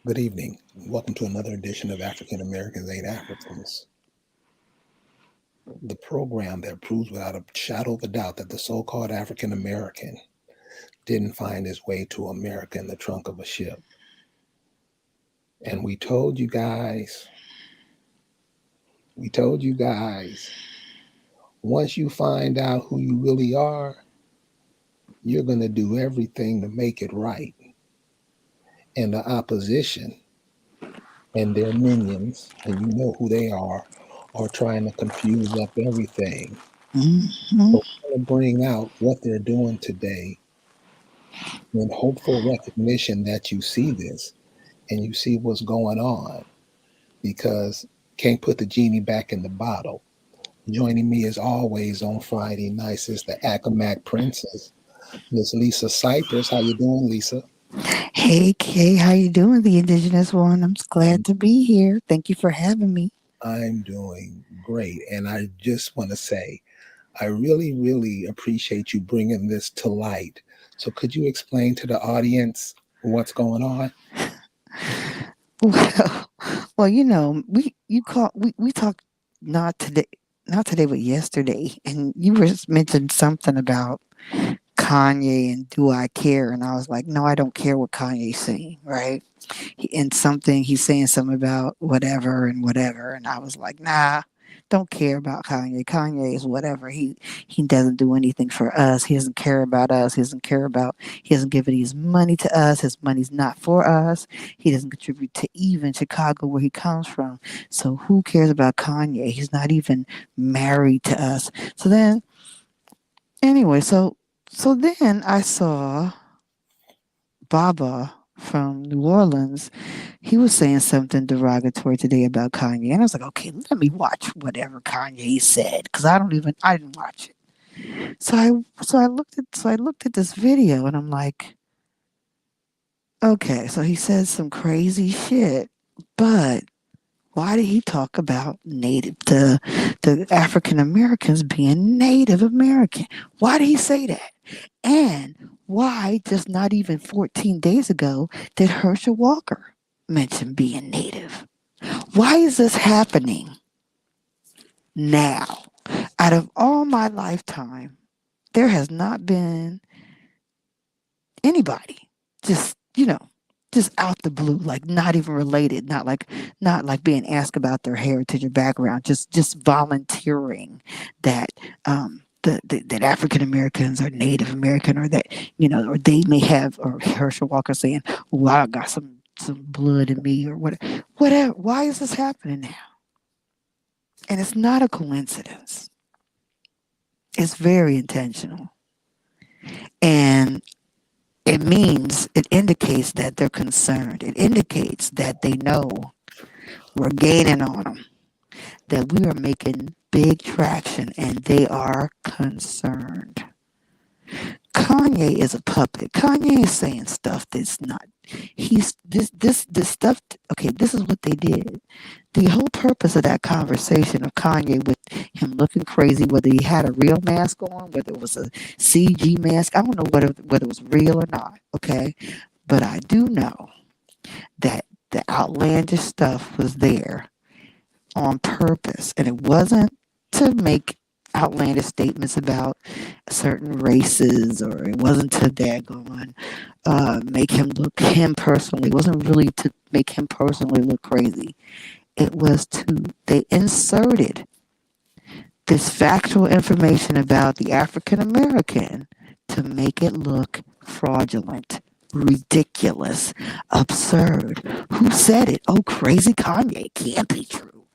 Good evening. Welcome to another edition of African Americans Ain't Africans, the program that proves without a shadow of a doubt that the so called African American didn't find his way to America in the trunk of a ship. And we told you guys, once you find out who you really are, you're going to do everything to make it right. And the opposition and their minions, and you know who they are trying to confuse up everything. Hmm. So we're going to bring out what they're doing today in hopeful recognition that you see this and you see what's going on because can't put the genie back in the bottle. Joining me as always on Friday nights is the Accomac Princess, Miss Lisa Cypress. How you doing, Lisa? Hey Kay, how you doing, the Indigenous one? I'm glad I'm to be here. Thank you for having me. I'm doing great, and I just want to say I really, really appreciate you bringing this to light. So, could you explain to the audience what's going on? Well, we talked not today, not today, but yesterday, and you were mentioned something about Kanye and do I care? And I was like, no, I don't care what Kanye's saying, right? And something he's saying something about whatever and whatever, and I was like, nah, don't care about Kanye. Kanye is whatever. He doesn't do anything for us. He doesn't care about us. He doesn't care about. He doesn't give any his money to us. His money's not for us. He doesn't contribute to even Chicago where he comes from. So who cares about Kanye? He's not even married to us. So then anyway, so then I saw Baba from New Orleans. He was saying something derogatory today about Kanye, and I was like, okay, let me watch whatever Kanye said because I didn't watch it. So I looked at this video, and I'm like, okay, so he says some crazy shit, but why did he talk about the African Americans being Native American? Why did he say that? And why just not even 14 days ago did Herschel Walker mention being Native? Why is this happening now? Out of all my lifetime, there has not been anybody just, just out the blue, like not even related, not like being asked about their heritage or background, just volunteering that that African Americans are Native American, or that or they may have, or Herschel Walker saying, "Well, I got some blood in me," or whatever. Why is this happening now? And it's not a coincidence. It's very intentional, and it indicates that they're concerned. It indicates that they know we're gaining on them, that we are making big traction, and they are concerned. Kanye is a puppet. Kanye is saying stuff that's not. He's this stuff. Okay, this is what they did. The whole purpose of that conversation of Kanye with him looking crazy, whether he had a real mask on, whether it was a CG mask, I don't know whether it was real or not. Okay, but I do know that the outlandish stuff was there on purpose, and it wasn't to make outlandish statements about certain races, or it wasn't to daggone make him personally. It wasn't really to make him personally look crazy. It was to they inserted this factual information about the African American to make it look fraudulent, ridiculous, absurd. Who said it? Oh, crazy Kanye. Can't be true.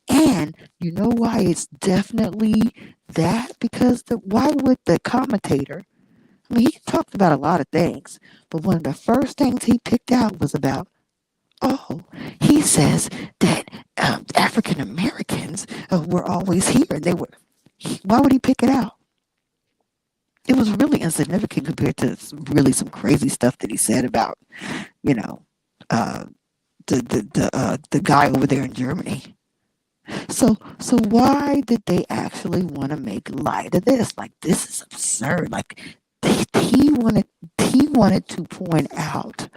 And you know why it's definitely that? Because why would the commentator? I mean, he talked about a lot of things, but one of the first things he picked out was about, oh, he says that African Americans were always here. They were. Why would he pick it out? It was really insignificant compared to really some crazy stuff that he said about, you know, uh, the guy over there in Germany. So why did they actually want to make light of this? Like, this is absurd. Like, he wanted he wanted to point out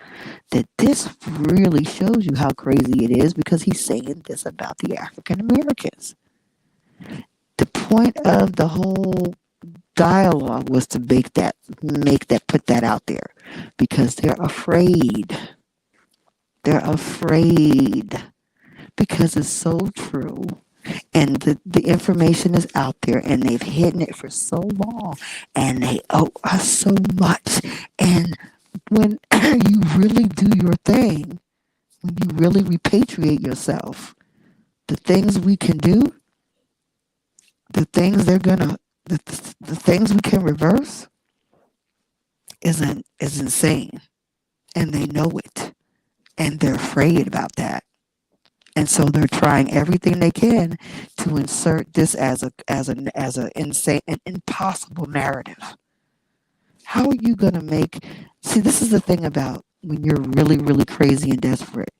that this really shows you how crazy it is because he's saying this about the African Americans. The point of the whole dialogue was to put that out there because they're afraid. They're afraid because it's so true and the information is out there and they've hidden it for so long and they owe us so much. And when you really do your thing, when you really repatriate yourself, the things we can do, the things they're gonna, the things we can reverse is insane, and they know it, and they're afraid about that, and so they're trying everything they can to insert this as a insane an impossible narrative. How are you gonna make? See, this is the thing about when you're really crazy and desperate.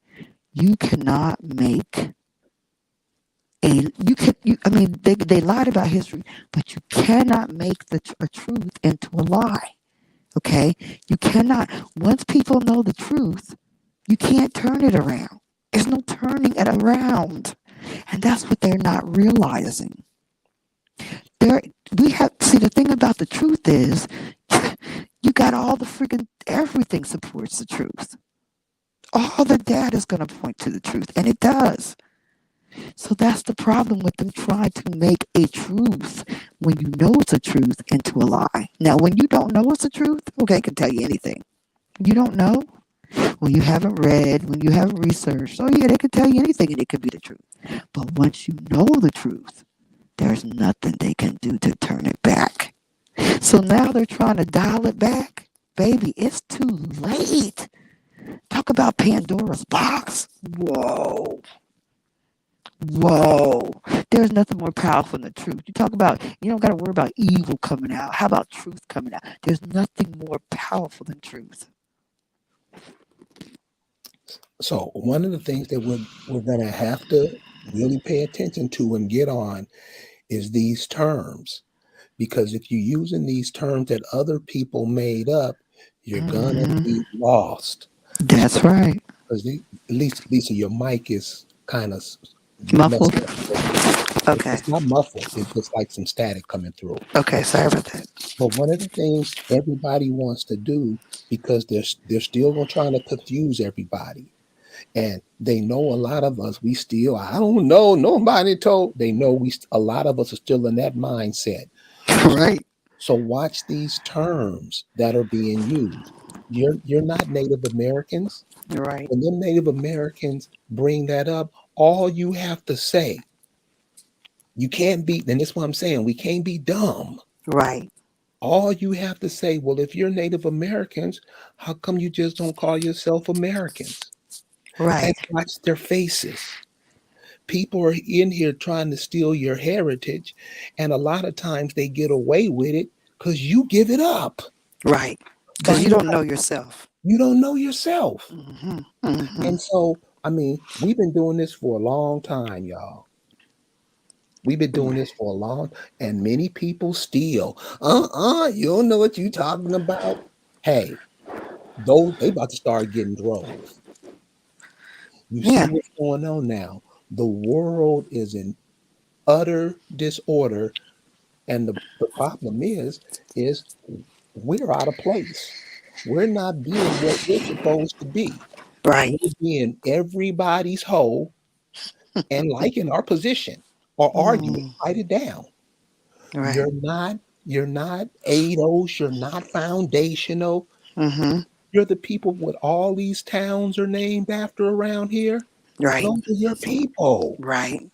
You cannot make I mean they lied about history, but you cannot make a truth into a lie. Okay, you cannot. Once people know the truth, you can't turn it around. There's no turning it around, and that's what they're not realizing. There we have see the thing about the truth is you got all the freaking everything supports the truth. All the data is going to point to the truth, and it does. So that's the problem with them trying to make a truth when you know it's a truth into a lie. Now, when you don't know it's a truth, okay, I can tell you anything. You don't know? When you haven't read, when you haven't researched, oh yeah, they can tell you anything and it could be the truth. But once you know the truth, there's nothing they can do to turn it back. So now they're trying to dial it back. Baby, it's too late. Talk about Pandora's box. Whoa. Whoa. There's nothing more powerful than the truth. You talk about, you don't got to worry about evil coming out. How about truth coming out? There's nothing more powerful than truth. So one of the things that we're gonna have to really pay attention to and get on is these terms. Because if you're using these terms that other people made up, you're gonna Hmm. be lost. That's right. Because at least Lisa, your mic is kind of Muffled. messed up a little bit. Okay. It's not muffled. It's just like some static coming through. Okay. Sorry about that. But one of the things everybody wants to do, because they're still gonna trying to confuse everybody, and they know a lot of us. We still, I don't know. Nobody told. They know a lot of us are still in that mindset. Right. So watch these terms that are being used. You're not Native Americans. Right. When them Native Americans bring that up, all you have to say, you can't be, and that's what I'm saying, we can't be dumb. Right. All you have to say, well, if you're Native Americans, how come you just don't call yourself Americans? And Right. watch their faces. People are in here trying to steal your heritage, and a lot of times they get away with it because you give it up. Right. By Because you don't know yourself. you don't know yourself. Hmm. Hmm. And so, I mean, we've been doing this for a long time, y'all. We've been doing this for a long, and many people still, you don't know what you talking about. Hey, those they about to start getting drove. You see Yeah. what's going on now. The world is in utter disorder, and the problem is we're out of place. We're not being what we're supposed to be. Right. We're being everybody's hoe and liking our position or argument, Mm. write it down. Right. You're not ADOS, you're not foundational. Hmm. You're the people what all these towns are named after around here. Right. Those are your people. Right.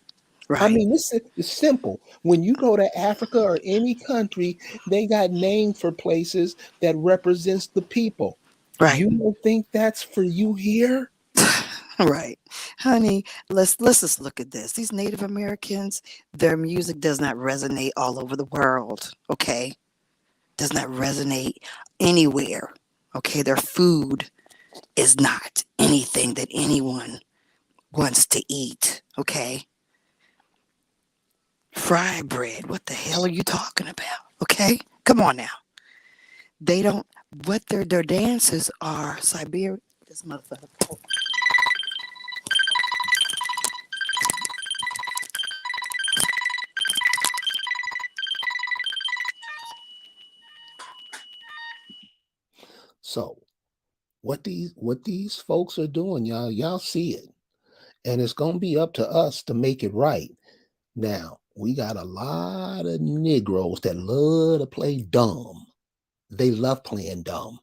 I Right. mean, this is simple. When you go to Africa or any country, they got names for places that represents the people. Right. You don't think that's for you here? Right. Honey, let's just look at this. These Native Americans, their music does not resonate all over the world. Okay. Does not resonate anywhere. Okay. Their food is not anything that anyone wants to eat. Okay. Fried bread. What the hell are you talking about? Okay. Come on now. They don't. What their dances are Siberia. This motherfucker. So what these folks are doing, y'all see it. And it's gonna be up to us to make it right. Now, we got a lot of Negroes that love to play dumb. They love playing dumb.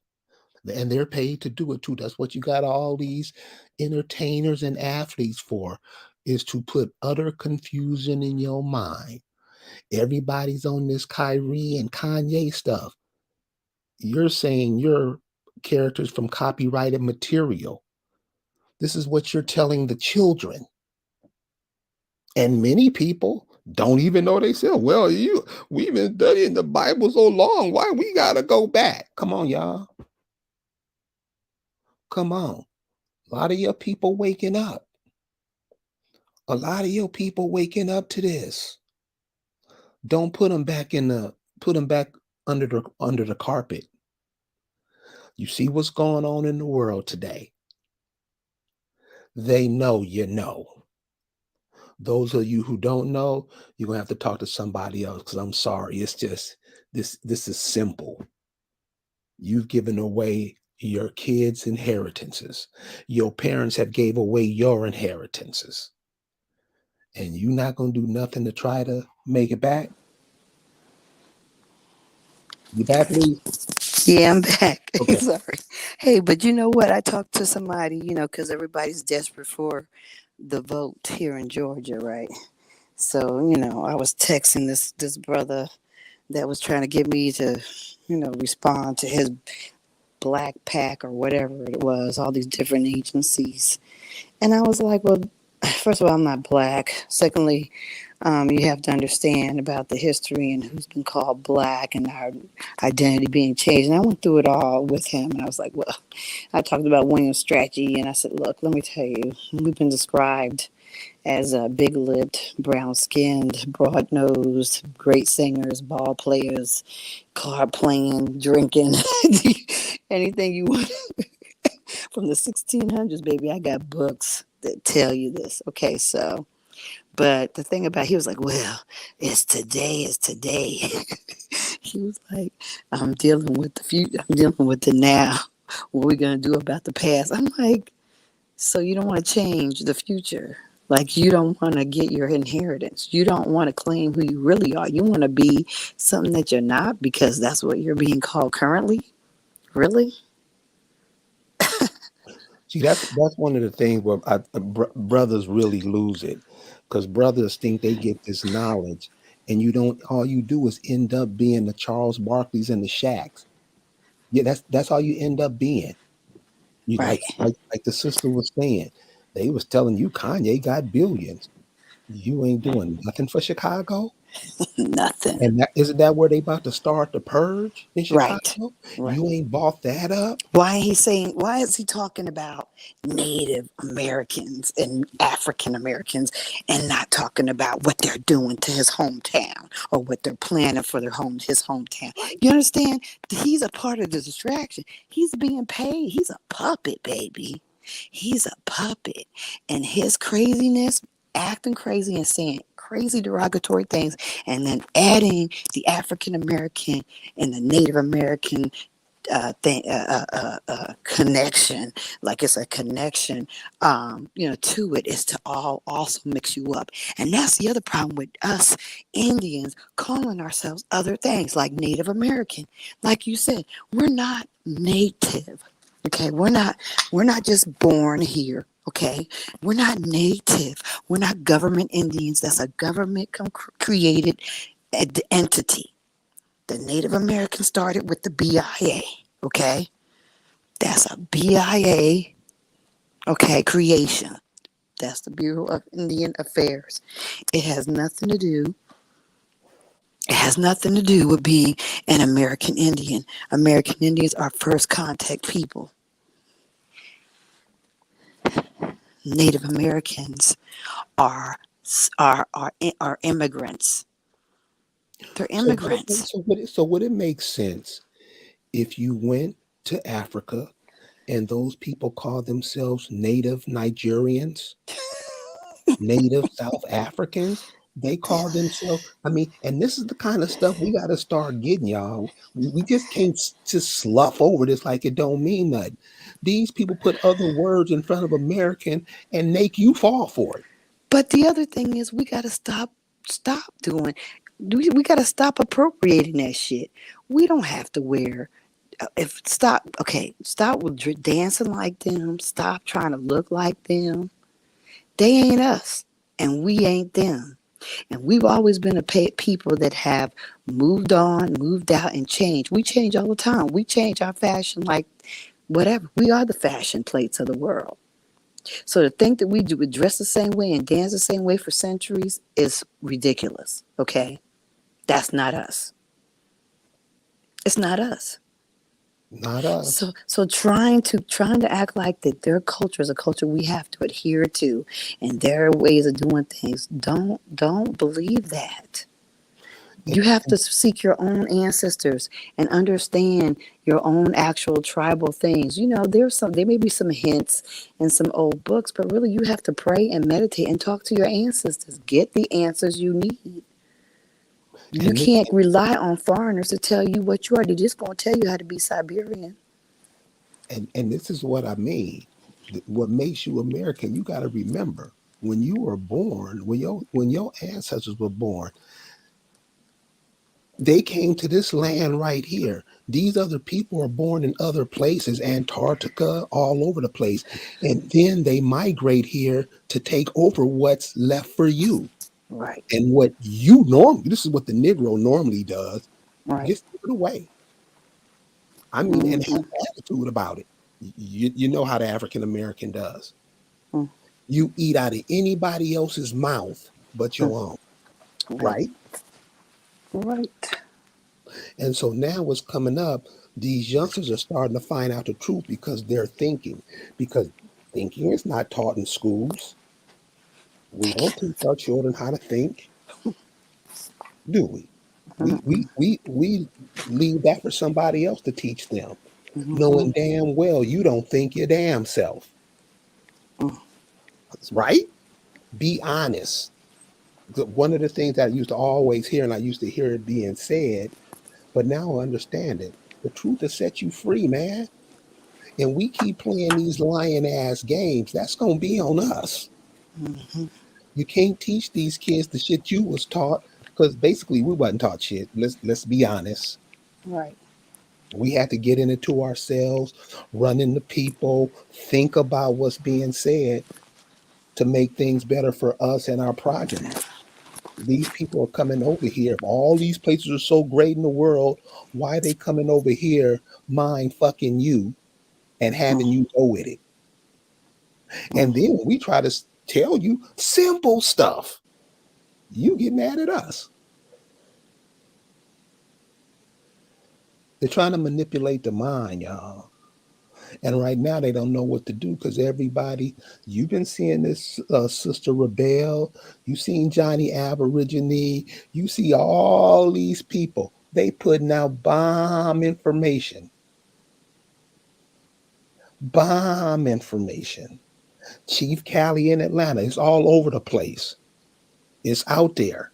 And they're paid to do it too. That's what you got all these entertainers and athletes for, is to put utter confusion in your mind. Everybody's on this Kyrie and Kanye stuff. You're saying you're characters from copyrighted material. This is what you're telling the children. And many people don't even know they said, well, we've been studying the Bible so long. Why we gotta go back? Come on, y'all. Come on. A lot of your people waking up. A lot of your people waking up to this. Don't put them back under the carpet. You see what's going on in the world today. They know you know. Those of you who don't know, you're gonna have to talk to somebody else because I'm sorry. It's just this is simple. You've given away your kids' inheritances. Your parents have gave away your inheritances. And you not gonna do nothing to try to make it back? You back, Lee? Yeah, I'm back. Okay. Sorry. Hey, but you know what? I talked to somebody, because everybody's desperate for the vote here in Georgia, right? So, I was texting this brother that was trying to get me to, respond to his black pack or whatever it was, all these different agencies. And I was like, well, first of all, I'm not black. Secondly, you have to understand about the history and who's been called black and our identity being changed. And I went through it all with him. And I was like, well, I talked about William Strachey. And I said, look, let me tell you, we've been described as big lipped, brown skinned, broad nosed, great singers, ball players, card playing, drinking, anything you want from the 1600s, baby. I got books that tell you this. Okay, so, but the thing about, he was like, well, it's today. He was like, I'm dealing with the future, I'm dealing with the now. What are we going to do about the past? I'm like, so you don't want to change the future. Like, you don't want to get your inheritance. You don't want to claim who you really are. You want to be something that you're not because that's what you're being called currently. Really? See, that's one of the things where brothers really lose it, because brothers think they get this knowledge, and you don't. All you do is end up being the Charles Barkleys and the Shaqs. Yeah, that's all you end up being. You Right. like the sister was saying, they was telling you Kanye got billions. You ain't doing nothing for Chicago. Nothing. And isn't that where they about to start the purge in Right. Chicago? Right. You ain't bought that up. Why is he talking about Native Americans and African Americans and not talking about what they're doing to his hometown or what they're planning for his hometown? You understand? He's a part of the distraction. He's being paid. He's a puppet, baby. He's a puppet. And his craziness, acting crazy and saying crazy derogatory things, and then adding the African American and the Native American connection, like it's a connection, to it, is to all also mix you up. And that's the other problem with us Indians calling ourselves other things like Native American. Like you said, we're not native. Okay, we're not just born here. Okay, we're not native. We're not government Indians. That's a government created entity. The Native Americans started with the BIA. Okay, that's a BIA. Okay, creation. That's the Bureau of Indian Affairs. It has nothing to do. It has nothing to do with being an American Indian. American Indians are first contact people. Native Americans are are immigrants. They're So immigrants. would it make sense If you went to Africa and those people call themselves native Nigerians, native South Africans, they call themselves, I mean, and this is the kind of stuff we got to start getting, y'all. We just can't just slough over this like it don't mean nothing. These people put other words in front of American and make you fall for it. But the other thing is, we gotta stop doing. We gotta stop appropriating that shit. We don't have to wear. If stop, okay, stop with dancing like them. Stop trying to look like them. They ain't us, and we ain't them. And we've always been a people that have moved on, moved out, and changed. We change all the time. We change our fashion like whatever. We are the fashion plates of the world. So to think that we would dress the same way and dance the same way for centuries is ridiculous. Okay, that's not us. It's not us. Not us. So trying to act like that their culture is a culture we have to adhere to, and their ways of doing things. Don't believe that. And, You have to seek your own ancestors and understand your own actual tribal things. There may be some hints in some old books, but really you have to pray and meditate and talk to your ancestors. Get the answers you need. You and, can't rely on foreigners to tell you what you are. They're just going to tell you how to be Siberian. and this is what I mean. What makes you American, you got to remember when you were born, when your ancestors were born, they came to this land right here. These other people are born in other places, Antarctica, all over the place. And then they migrate here to take over what's left for you. Right, And what you normally, this is what the Negro normally does, right. just give it away. I mean, and Mm-hmm. have attitude about it. You know how the African American does. Mm-hmm. You eat out of anybody else's mouth but your own, Right, right? right, And so now what's coming up, these youngsters are starting to find out the truth because they're thinking. Because thinking is not taught in schools. We don't teach our children how to think, do we? We leave that for somebody else to teach them, mm-hmm. knowing damn well you don't think your damn self, right? Be honest. One of the things that I used to always hear, and I used to hear it being said, but now I understand it. The truth will set you free, man. And we keep playing these lion ass games, that's gonna be on us. You can't teach these kids the shit you was taught because basically we wasn't taught shit. Let's be honest. Right. We had to get into ourselves, run into people, think about what's being said to make things better for us and our progeny. These people are coming over here. If all these places are so great in the world, why are they coming over here mind fucking you and having you go with it? And then we try to tell you simple stuff. You get mad at us. They're trying to manipulate the mind, y'all. And right now they don't know what to do because everybody, you've been seeing this Sister Rebel, you've seen Johnny Aborigine, you see all these people. They putting out bomb information. Chief Cali in Atlanta, it's all over the place. It's out there.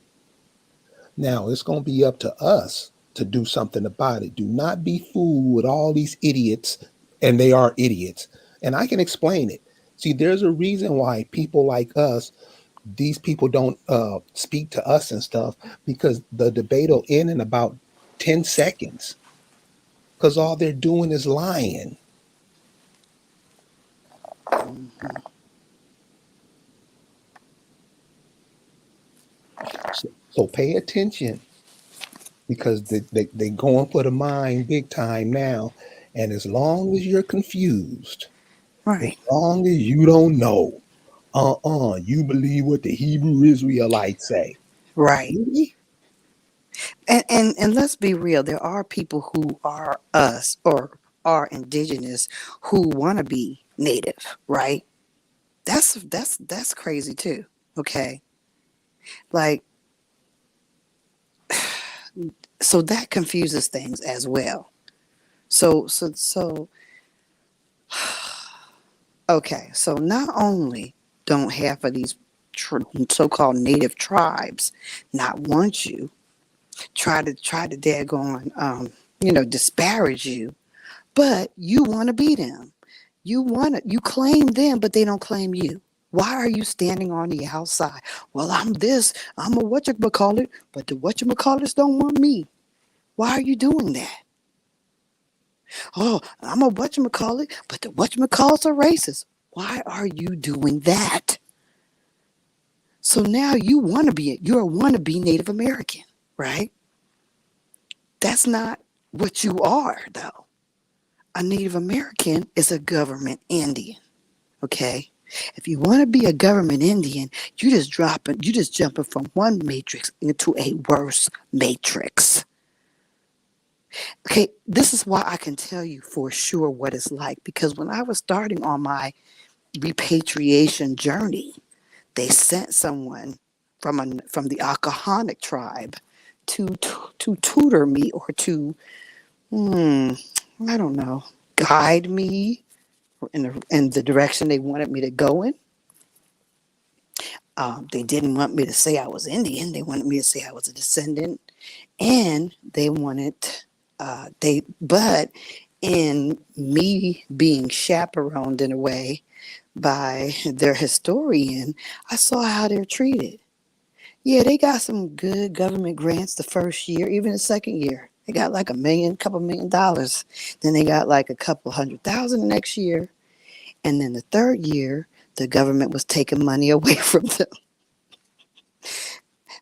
Now it's going to be up to us to do something about it. Do not be fooled with all these idiots, and they are idiots. And I can explain it. See, there's a reason why people like us, these people don't speak to us and stuff because the debate will end in about 10 seconds because all they're doing is lying. So pay attention because they going for the mind big time now. And as long as you're confused, as Right. long as you don't know, you believe what the Hebrew Israelites say. Right. Really? And let's be real. There are people who are us or are indigenous who want to be native. Right. That's crazy too. Okay. Like, so that confuses things as well. So okay. So not only don't half of these so-called native tribes not want you, try to daggone disparage you, but you want to be them. You claim them, but they don't claim you. Why are you standing on the outside? Well, I'm this, I'm a whatchamacallit, but the whatchamacallits don't want me. Why are you doing that? Oh, I'm a whatchamacallit, but the whatchamacallits are racist. Why are you doing that? So now you're a wannabe Native American, right? That's not what you are, though. A Native American is a government Indian. Okay. If you want to be a government Indian, you just jumping from one matrix into a worse matrix. Okay, this is why I can tell you for sure what it's like because when I was starting on my repatriation journey, they sent someone from the Akahanic tribe to tutor me or to I don't know, guide me in the direction they wanted me to go in. They didn't want me to say I was Indian. They wanted me to say I was a descendant, and they wanted but in me being chaperoned in a way by their historian, I saw how they're treated. Yeah, they got some good government grants the first year, even the second year. They got like couple $1 million. Then they got like a couple 100,000 the next year. And then the third year, the government was taking money away from them.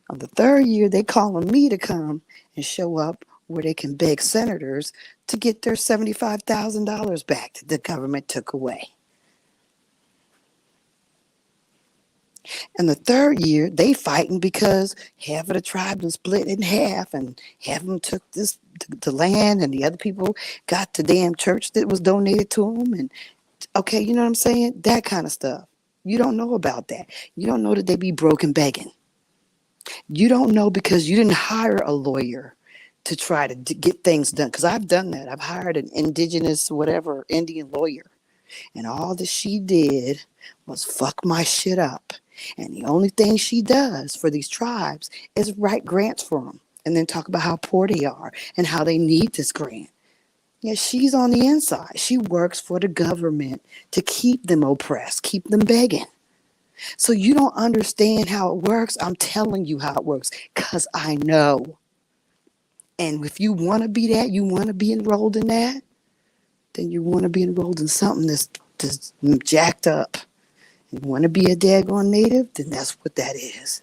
On the third year, they calling me to come and show up where they can beg senators to get their $75,000 back that the government took away. And the third year, they fighting because half of the tribe was split in half, and half of them took the land, and the other people got the damn church that was donated to them. And okay, you know what I'm saying? That kind of stuff. You don't know about that. You don't know that they be broken begging. You don't know because you didn't hire a lawyer to try to get things done. Because I've done that. I've hired an indigenous, whatever, Indian lawyer. And all that she did was fuck my shit up. And the only thing she does for these tribes is write grants for them and then talk about how poor they are and how they need this grant. Yeah, she's on the inside. She works for the government to keep them oppressed, keep them begging. So you don't understand how it works. I'm telling you how it works because I know. And if you want to be that, you want to be enrolled in that, then you want to be enrolled in something that's jacked up. You want to be a daggone native, then that's what that is.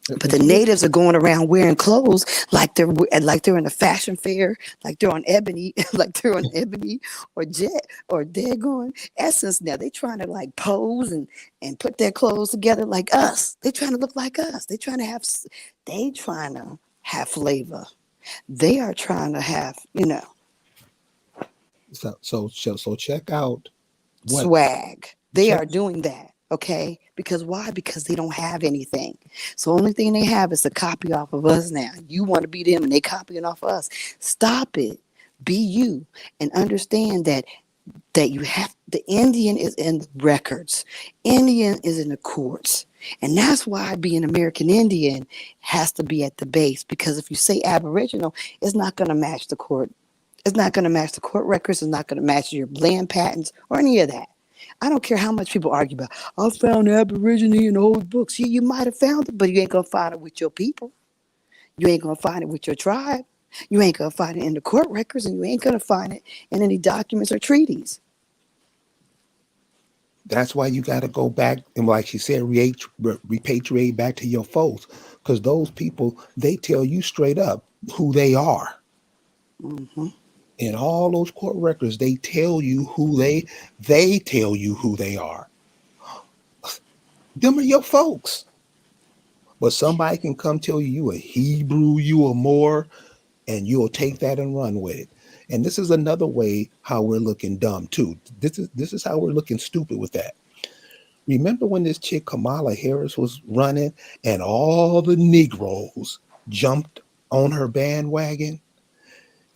But the natives are going around wearing clothes like they're in a fashion fair, like they're on Ebony, like they're on Ebony or Jet or daggone Essence. Now they trying to like pose and put their clothes together like us. They trying to look like us. They trying to have flavor. They are trying to have So check out what swag. They check are doing that. Okay, because why? Because they don't have anything. So only thing they have is a copy off of us now. You want to be them, and they copying off us. Stop it. Be you, and understand that you have the Indian is in the records. Indian is in the courts. And that's why being American Indian has to be at the base. Because if you say Aboriginal, it's not going to match the court. It's not going to match the court records. It's not going to match your land patents or any of that. I don't care how much people argue about, I found Aborigine in old books. Yeah, you might have found it, but you ain't going to find it with your people. You ain't going to find it with your tribe. You ain't going to find it in the court records, and you ain't going to find it in any documents or treaties. that's why you got to go back and, like she said, repatriate back to your folks, because those people, they tell you straight up who they are. Mm-hmm. In all those court records, they tell you who they are. Them are your folks. But somebody can come tell you a Hebrew, you a Moor, and you'll take that and run with it. And this is another way how we're looking dumb too. This is how we're looking stupid with that. Remember when this chick Kamala Harris was running and all the Negroes jumped on her bandwagon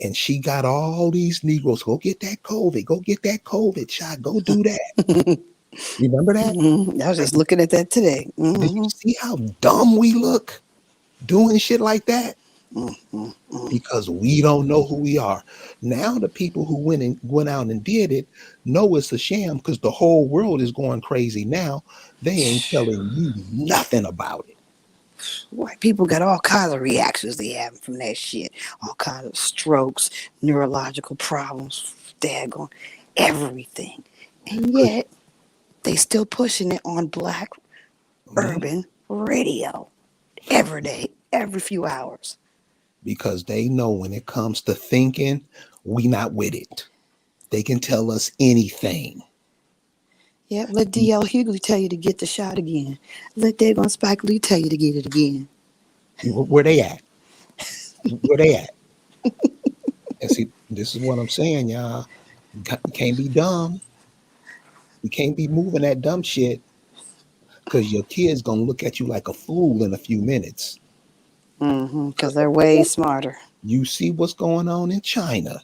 and she got all these Negroes, go get that COVID, go get that COVID shot, go do that. Remember that? I was just looking at that today. Did you see how dumb we look doing shit like that? Because we don't know who we are. Now the people who went out and did it know it's a sham because the whole world is going crazy now. They ain't telling you nothing about it. White people got all kinds of reactions they have from that shit. All kinds of strokes, neurological problems, daggone everything. And 'Cause- yet they still pushing it on black mhm, urban radio every day, every few hours. because they know when it comes to thinking, we not with it. They can tell us anything. Yep, let DL Hughley tell you to get the shot again. Let daggone Spike Lee tell you to get it again. Where they at? Where they at? And see, this is what I'm saying, y'all. You can't be dumb. You can't be moving that dumb shit because your kid's gonna look at you like a fool in a few minutes. Because they're way smarter. You see what's going on in China.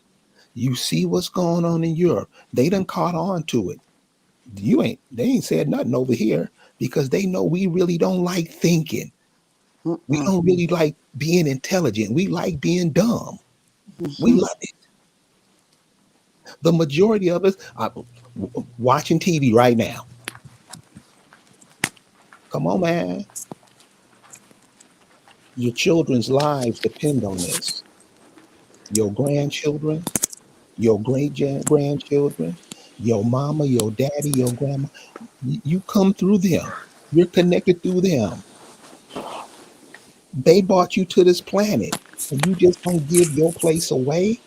You see what's going on in Europe. They done caught on to it. They ain't said nothing over here because they know we really don't like thinking. We don't really like being intelligent. We like being dumb. We love it. The majority of us are watching TV right now. Come on, man. Your children's lives depend on this. Your grandchildren, your grandchildren, your mama, your daddy, your grandma. You come through them. You're connected through them. They brought you to this planet, and you just gonna give your place away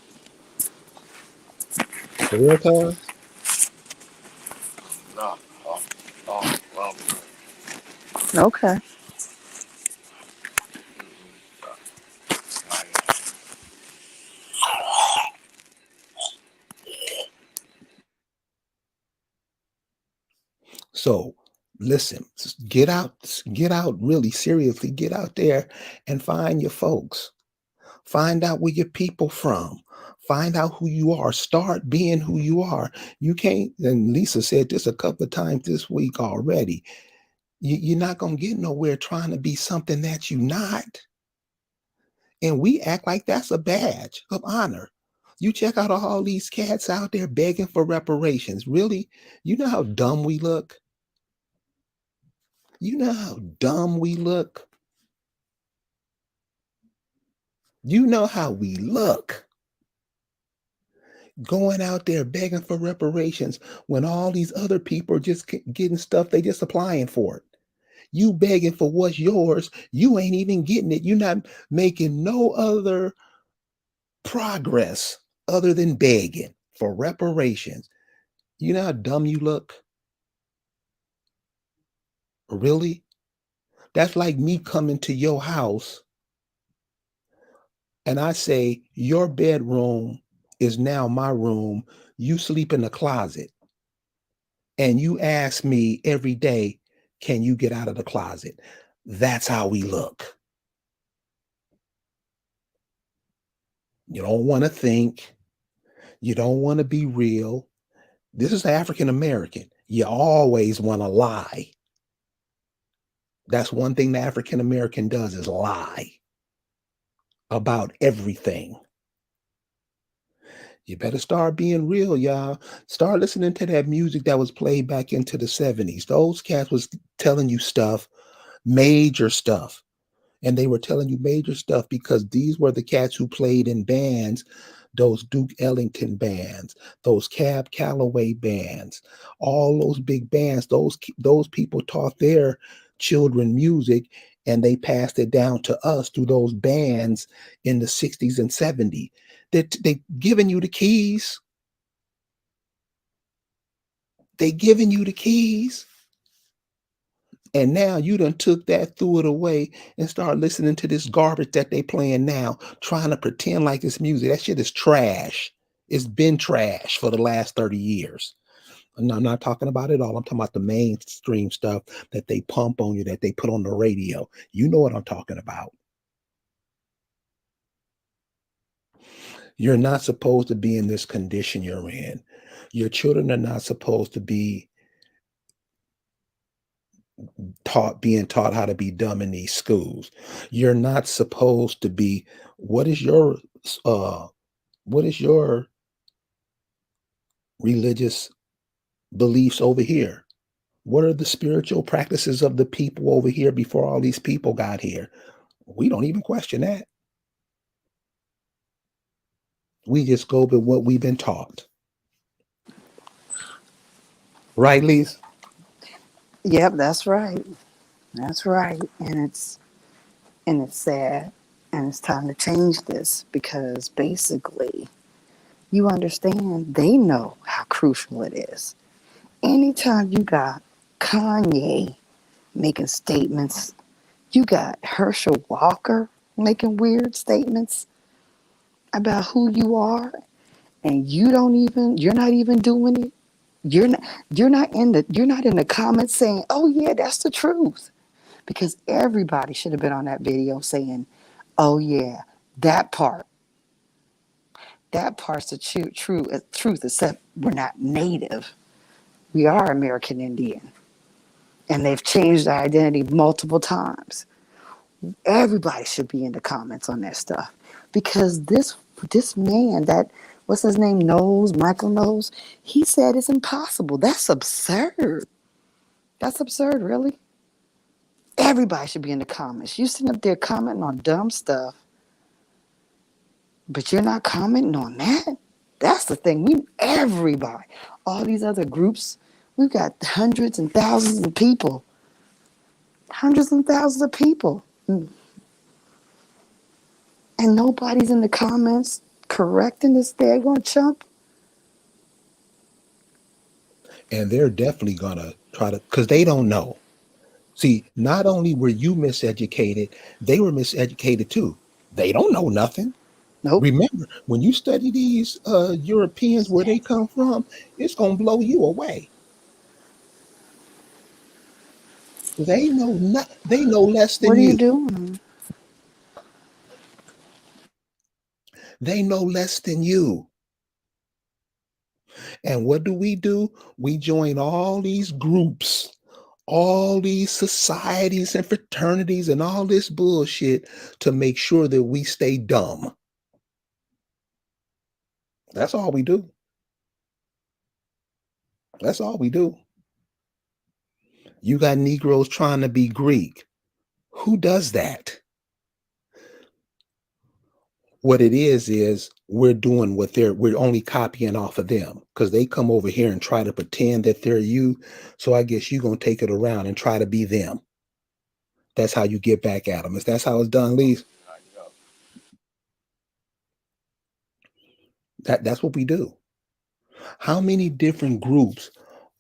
for real, cuz? Okay. So listen, get out really seriously. Get out there and find your folks. Find out where your people from. Find out who you are. Start being who you are. You can't, and Lisa said this a couple of times this week already. You're not gonna get nowhere trying to be something that you're not. And we act like that's a badge of honor. You check out all these cats out there begging for reparations. Really? You know how dumb we look? You know how dumb we look? You know how we look going out there begging for reparations when all these other people are just getting stuff, they just applying for it. You begging for what's yours, you ain't even getting it. You're not making no other progress other than begging for reparations. You know how dumb you look? Really? That's like me coming to your house and I say, your bedroom is now my room. You sleep in the closet. And you ask me every day, can you get out of the closet? That's how we look. You don't want to think. You don't want to be real. This is African American. You always want to lie. That's one thing the African American does is lie about everything. You better start being real, y'all. Start listening to that music that was played back into the 70s. Those cats was telling you stuff, major stuff. And they were telling you major stuff because these were the cats who played in bands, those Duke Ellington bands, those Cab Calloway bands, all those big bands. Those people taught their children music, and they passed it down to us through those bands in the 60s and 70s. They giving you the keys. They giving you the keys. And now you done took that, threw it away, and start listening to this garbage that they playing now, trying to pretend like it's music. That shit is trash. It's been trash for the last 30 years. And I'm not talking about it all. I'm talking about the mainstream stuff that they pump on you, that they put on the radio. You know what I'm talking about. You're not supposed to be in this condition you're in. Your children are not supposed to be being taught how to be dumb in these schools. You're not supposed to be. What is your uh what is your religious beliefs over here? What are the spiritual practices of the people over here before all these people got here? We don't even question that. We just go with what we've been taught. Right, Lise? Yep, that's right. That's right. And it's sad. And it's time to change this because basically you understand they know how crucial it is. Anytime you got Kanye making statements, you got Herschel Walker making weird statements about who you are, and you're not even doing it. You're not you're not in the comments saying, "Oh yeah, that's the truth." Because everybody should have been on that video saying, "Oh yeah, that part, that part's the truth, except we're not native. We are American Indian." And they've changed their identity multiple times. Everybody should be in the comments on that stuff. Because this man that what's his name knows, Michael knows, he said it's impossible. That's absurd. That's absurd, really. Everybody should be in the comments. You sitting up there commenting on dumb stuff, but you're not commenting on that. That's the thing. We everybody, all these other groups, we've got hundreds and thousands of people, and nobody's in the comments correcting this daggone chump. And they're definitely gonna try to, because they don't know. See, not only were you miseducated, they were miseducated too. They don't know nothing. Nope. Remember, when you study these Europeans, where they come from, it's gonna blow you away. They know less What than are you you. doing? They know less than you. And what do? We join all these groups, all these societies and fraternities and all this bullshit to make sure that we stay dumb. That's all we do. That's all we do. You got Negroes trying to be Greek. Who does that? What it is we're doing what we're only copying off of them because they come over here and try to pretend that they're you. So I guess you're gonna take it around and try to be them. That's how you get back at them. Is that's how it's done, Lise? That's what we do. How many different groups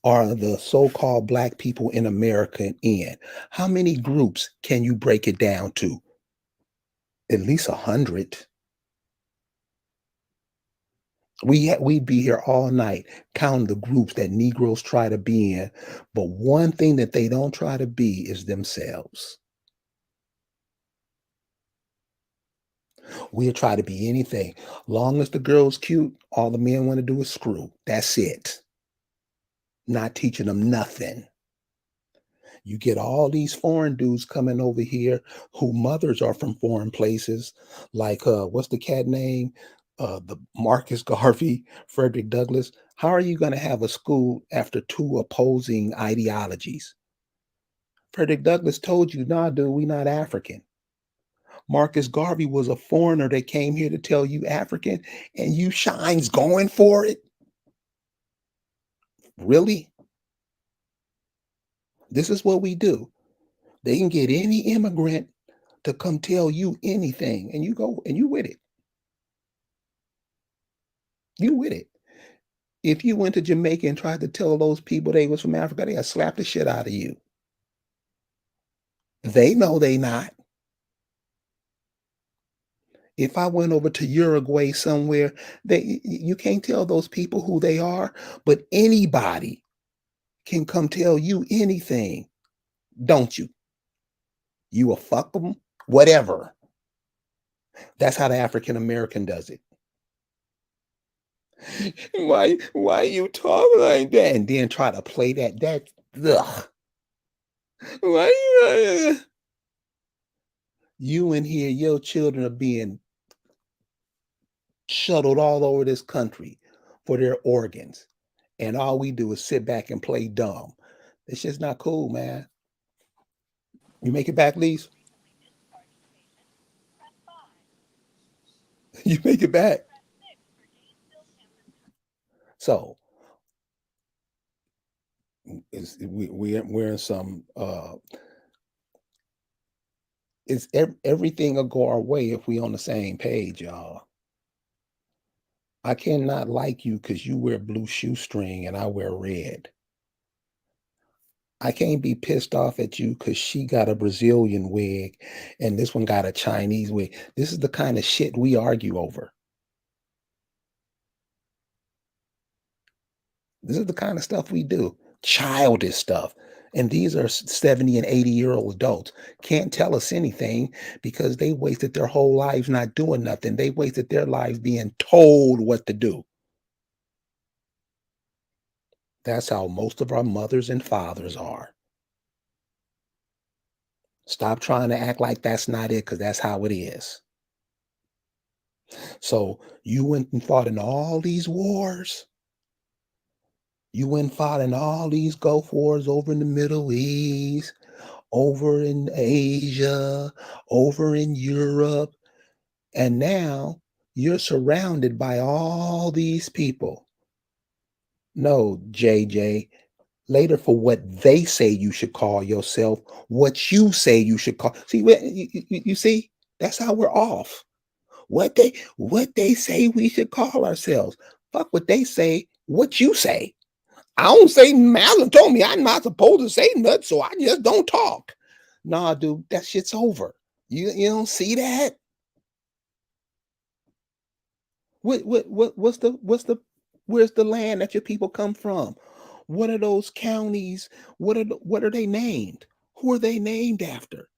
are the so-called black people in America in? How many groups can you break it down to? At least 100. We'd be here all night counting the groups that Negroes try to be in, but one thing that they don't try to be is themselves. We'll try to be anything. Long as the girl's cute, all the men want to do is screw. That's it. Not teaching them nothing. You get all these foreign dudes coming over here who mothers are from foreign places, like what's the cat name? The Marcus Garvey, Frederick Douglass. How are you going to have a school after two opposing ideologies? Frederick Douglass told you, nah, dude, we not African. Marcus Garvey was a foreigner that came here to tell you African, and you shines going for it. Really? This is what we do. They can get any immigrant to come tell you anything, and you go and you with it. You with it. If you went to Jamaica and tried to tell those people they was from Africa, they'd slap the shit out of you. They know they not. If I went over to Uruguay somewhere, you can't tell those people who they are, but anybody can come tell you anything, don't you? You will fuck them, whatever. That's how the African American does it. Why you talk like that? And then try to play that ugh. Why you in here, your children are being shuttled all over this country for their organs. And all we do is sit back and play dumb. It's just not cool, man. You make it back, Lise? You make it back. So we're in some everything will go our way if we on the same page, y'all. I cannot like you because you wear blue shoestring and I wear red. I can't be pissed off at you because she got a Brazilian wig and this one got a Chinese wig. This is the kind of shit we argue over. This is the kind of stuff we do. Childish stuff. And these are 70 and 80-year-old adults. Can't tell us anything because they wasted their whole lives not doing nothing. They wasted their lives being told what to do. That's how most of our mothers and fathers are. Stop trying to act like that's not it because that's how it is. So you went and fought in all these wars. You went and fought in all these Gulf wars over in the Middle East, over in Asia, over in Europe. And now you're surrounded by all these people. No, JJ, later for what they say you should call yourself, what you say you should call. See, you see, that's how we're off. What they say we should call ourselves. Fuck what they say, what you say. I don't say Madeline told me I'm not supposed to say nothing, so I just don't talk. Nah, dude, that shit's over. You don't see that? What's the where's the land that your people come from? What are those counties? What are they named? Who are they named after?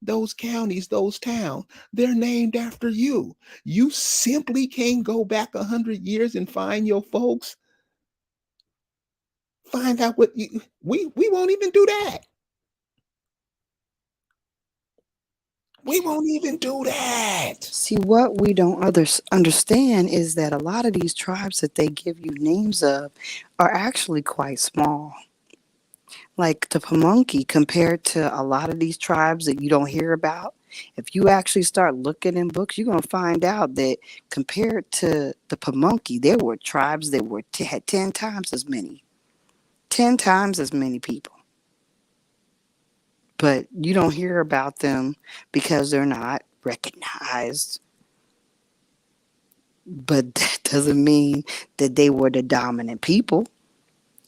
Those counties, those towns, they're named after you. You simply can't go back 100 years and find your folks. Find out what we won't even do that. We won't even do that. See, what we don't understand is that a lot of these tribes that they give you names of are actually quite small. Like the Pamunkey, compared to a lot of these tribes that you don't hear about, if you actually start looking in books, you're going to find out that compared to the Pamunkey, there were tribes that had 10 times as many, 10 times as many people. But you don't hear about them because they're not recognized. But that doesn't mean that they were the dominant people.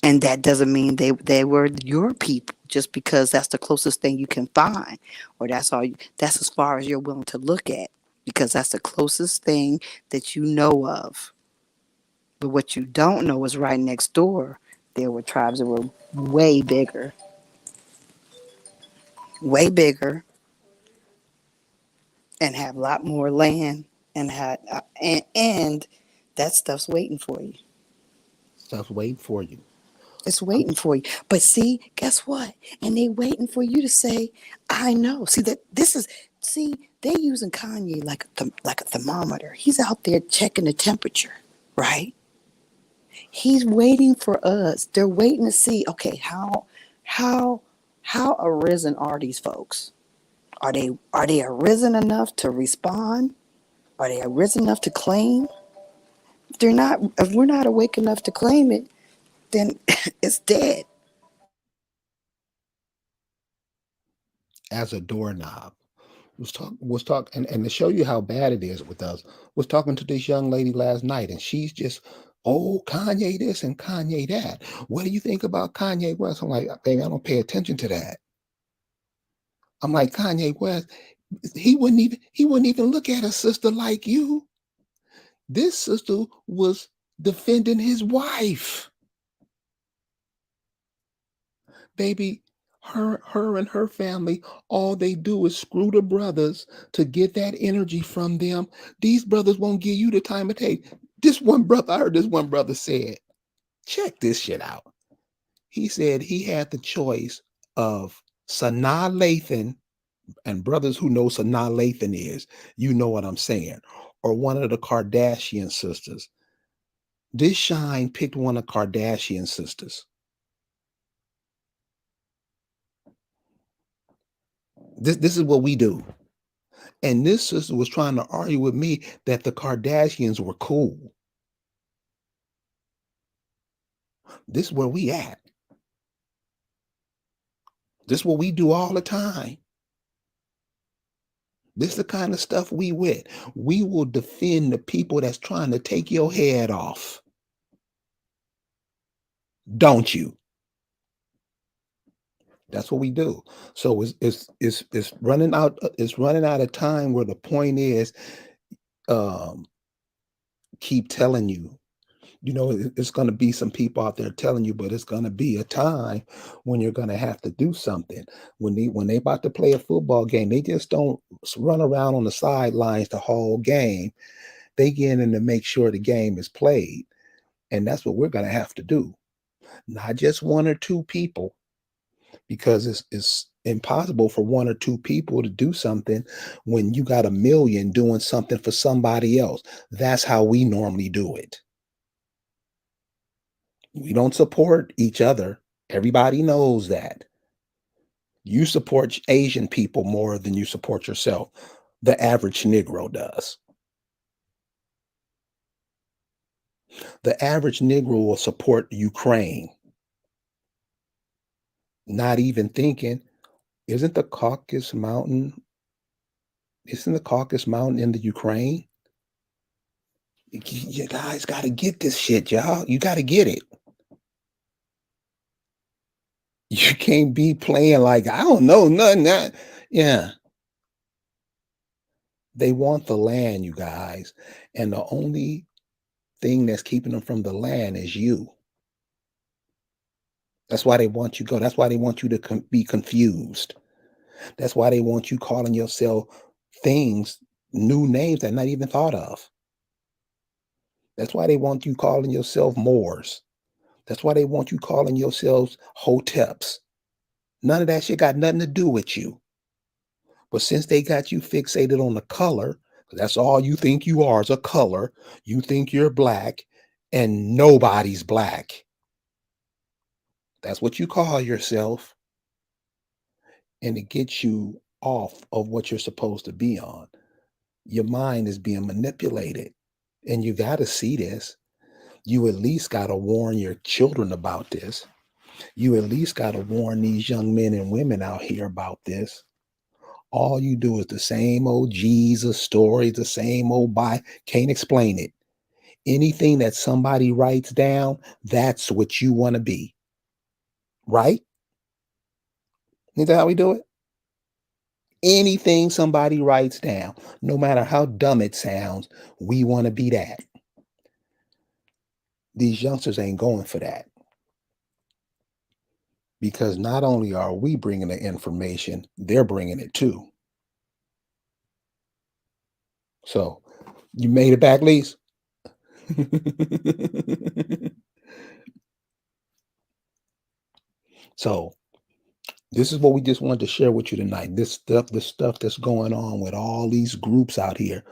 And that doesn't mean they were your people just because that's the closest thing you can find. Or that's as far as you're willing to look at. Because that's the closest thing that you know of. But what you don't know is right next door, there were tribes that were way bigger, and have a lot more land and had and that stuff's waiting for you. Stuff's waiting for you. It's waiting for you. But see, guess what? And they waiting for you to say, "I know." See that this is see they using Kanye like a thermometer. He's out there checking the temperature, right? He's waiting for us. They're waiting to see. Okay, how how arisen are these folks? Are they arisen enough to respond? Are they arisen enough to claim? If they're not, if we're not awake enough to claim it, then it's dead. As a doorknob. Was talk and to show you how bad it is with us, was talking to this young lady last night and she's just, oh, Kanye this and Kanye that. What do you think about Kanye West? I'm like, baby, I don't pay attention to that. I'm like, Kanye West, he wouldn't even look at a sister like you. This sister was defending his wife. Baby, her and her family, all they do is screw the brothers to get that energy from them. These brothers won't give you the time of day. This one brother, I heard this one brother said, check this shit out. He said he had the choice of Sanaa Lathan, and brothers who know Sanaa Lathan is, you know what I'm saying, or one of the Kardashian sisters. This Shine picked one of Kardashian sisters. This is what we do. And this sister was trying to argue with me that the Kardashians were cool. This is where we at. This is what we do all the time. This is the kind of stuff we with. We will defend the people that's trying to take your head off. Don't you? That's what we do. So it's running out. It's running out of time. Where the point is, um, keep telling you. You know, it's going to be some people out there telling you, but it's going to be a time when you're going to have to do something. When they about to play a football game, they just don't run around on the sidelines the whole game. They get in to make sure the game is played, and that's what we're going to have to do. Not just one or two people, because it's impossible for one or two people to do something when you got a million doing something for somebody else. That's how we normally do it. We don't support each other. Everybody knows that. You support Asian people more than you support yourself. The average Negro does. The average Negro will support Ukraine, not even thinking, isn't the Caucasus Mountain, isn't the Caucasus Mountain in the Ukraine? You guys got to get this shit, y'all. You got to get it. You can't be playing like, I don't know nothing. Yeah. They want the land, you guys. And the only thing that's keeping them from the land is you. That's why they want you go. That's why they want you to be confused. That's why they want you calling yourself things, new names that not even thought of. That's why they want you calling yourself Moors. That's why they want you calling yourselves Hoteps. None of that shit got nothing to do with you. But since they got you fixated on the color, that's all you think you are is a color. You think you're black, and nobody's black. That's what you call yourself. And it gets you off of what you're supposed to be on. Your mind is being manipulated. And you got to see this. You at least got to warn your children about this. You at least got to warn these young men and women out here about this. All you do is the same old Jesus stories, the same old Bible. Can't explain it. Anything that somebody writes down, that's what you want to be. Right? Isn't that how we do it? Anything somebody writes down, no matter how dumb it sounds, we want to be that. These youngsters ain't going for that, because not only are we bringing the information, they're bringing it too. So, you made it back, Lise? So, this is what we just wanted to share with you tonight. The stuff that's going on with all these groups out here,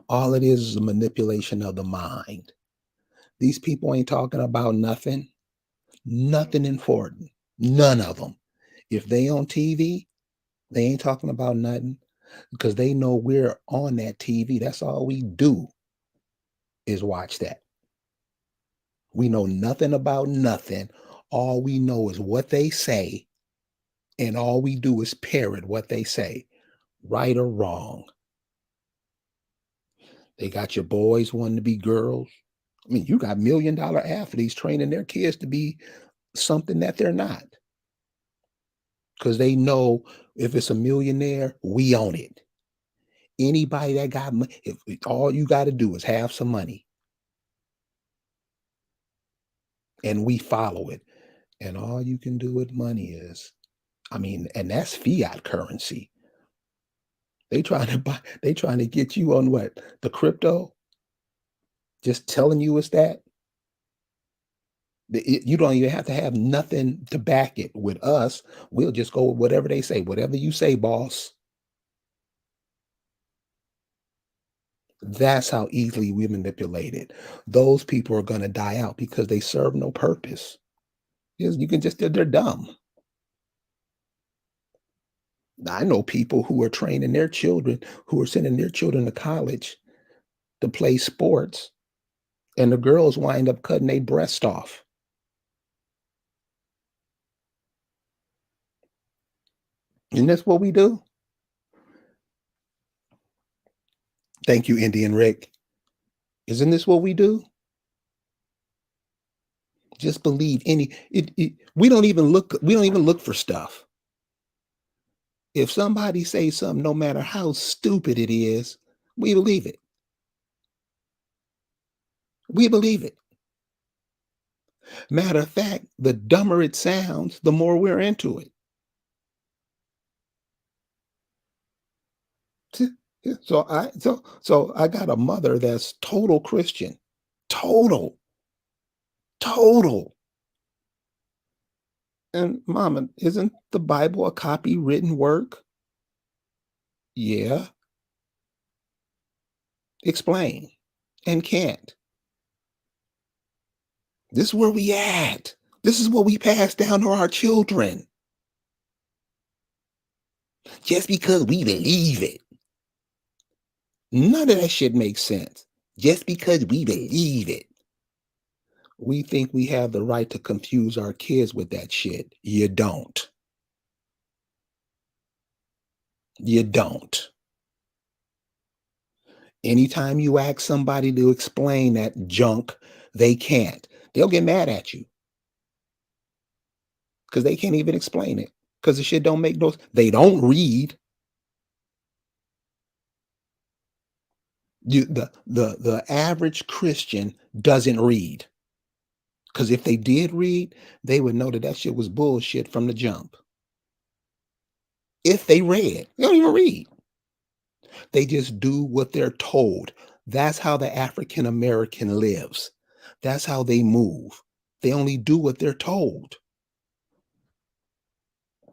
all it is a manipulation of the mind. These people ain't talking about nothing important. None of them. If they on TV, they ain't talking about nothing, because they know we're on that TV. That's all we do is watch that. We know nothing about nothing. All we know is what they say, and all we do is parrot what they say, right or wrong. They got your boys wanting to be girls. I mean, you got $1 million athletes training their kids to be something that they're not, because they know if it's a millionaire, we own it. Anybody that got money, if all you got to do is have some money, and we follow it. And all you can do with money is, I mean, and that's fiat currency. They trying to get you on what? The crypto? Just telling you it's that. You don't even have to have nothing to back it. With us, we'll just go with whatever they say. Whatever you say, boss. That's how easily we manipulate it. Those people are going to die out because they serve no purpose. You can just, they're dumb. I know people who are training their children, who are sending their children to college to play sports, and the girls wind up cutting their breast off. Isn't this what we do? Thank you, Indian Rick. Isn't this what we do? Just believe we don't even look for stuff. If somebody says something, no matter how stupid it is, we believe it. We believe it. Matter of fact, the dumber it sounds, the more we're into it. So I got a mother that's total Christian. Total. Total. And mama, isn't the Bible a copywritten work? Yeah. Explain. And can't. This is where we at. This is what we pass down to our children. Just because we believe it. None of that shit makes sense. Just because we believe it. We think we have the right to confuse our kids with that shit. You don't. You don't. Anytime you ask somebody to explain that junk, they can't. They'll get mad at you because they can't even explain it because the shit don't make no. They don't read. The average Christian doesn't read because if they did read, they would know that shit was bullshit from the jump. If they read, they don't even read. They just do what they're told. That's how the African American lives. That's how they move. They only do what they're told.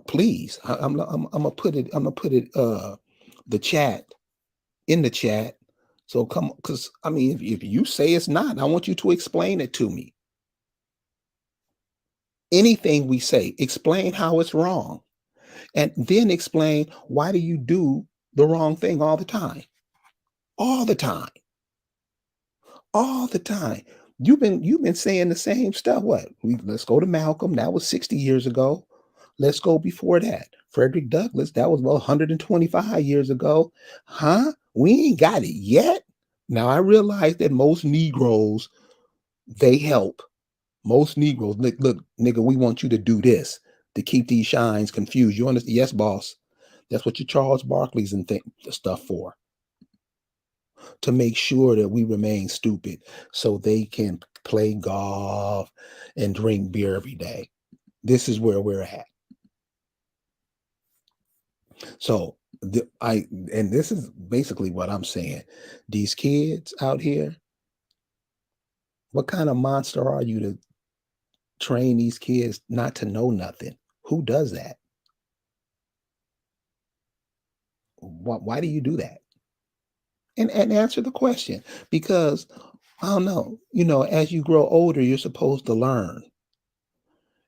Please, I'm gonna put it. I'm gonna put it. The chat in the chat. So come, because I mean, if you say it's not, I want you to explain it to me. Anything we say, explain how it's wrong, and then explain why do you do the wrong thing all the time, all the time, all the time. You've been saying the same stuff. Let's go to Malcolm. That was 60 years ago. Let's go before that. Frederick Douglass. That was about 125 years ago. Huh? We ain't got it yet. Now I realize that most Negroes they help. Most Negroes look, nigga. We want you to do this to keep these shines confused. You understand? Yes, boss. That's what your Charles Barkley's and stuff for, to make sure that we remain stupid so they can play golf and drink beer every day. This is where we're at. So and this is basically what I'm saying. These kids out here, what kind of monster are you to train these kids not to know nothing? Who does that? Why do you do that? And answer the question, because I don't know. As you grow older, you're supposed to learn.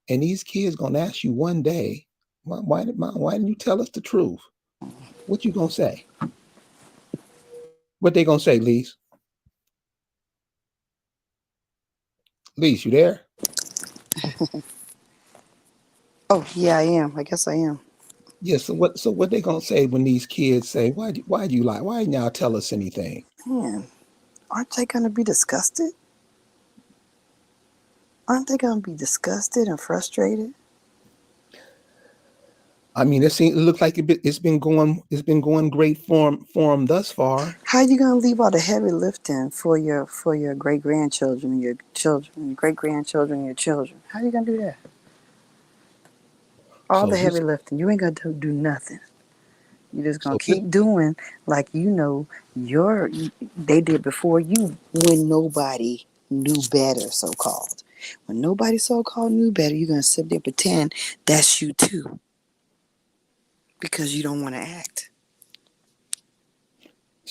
And these kids gonna ask you one day, why didn't you tell us the truth? What you gonna say? What they gonna say, Lise? Lise, you there? Oh, yeah, I am. I guess I am. Yeah. So what they gonna say when these kids say, why do you lie? Why didn't y'all tell us anything? Man, aren't they going to be disgusted? Aren't they going to be disgusted and frustrated? I mean, it looks like it's been going great for 'em thus far. How are you going to leave all the heavy lifting for your great grandchildren and your children, great grandchildren and your children? How are you going to do that? All So the heavy this lifting. You ain't going to do nothing. You're just gonna So this, keep doing like your they did before you when nobody knew better, so called. When nobody so called knew better, you're gonna sit there and pretend that's you too because you don't want to act.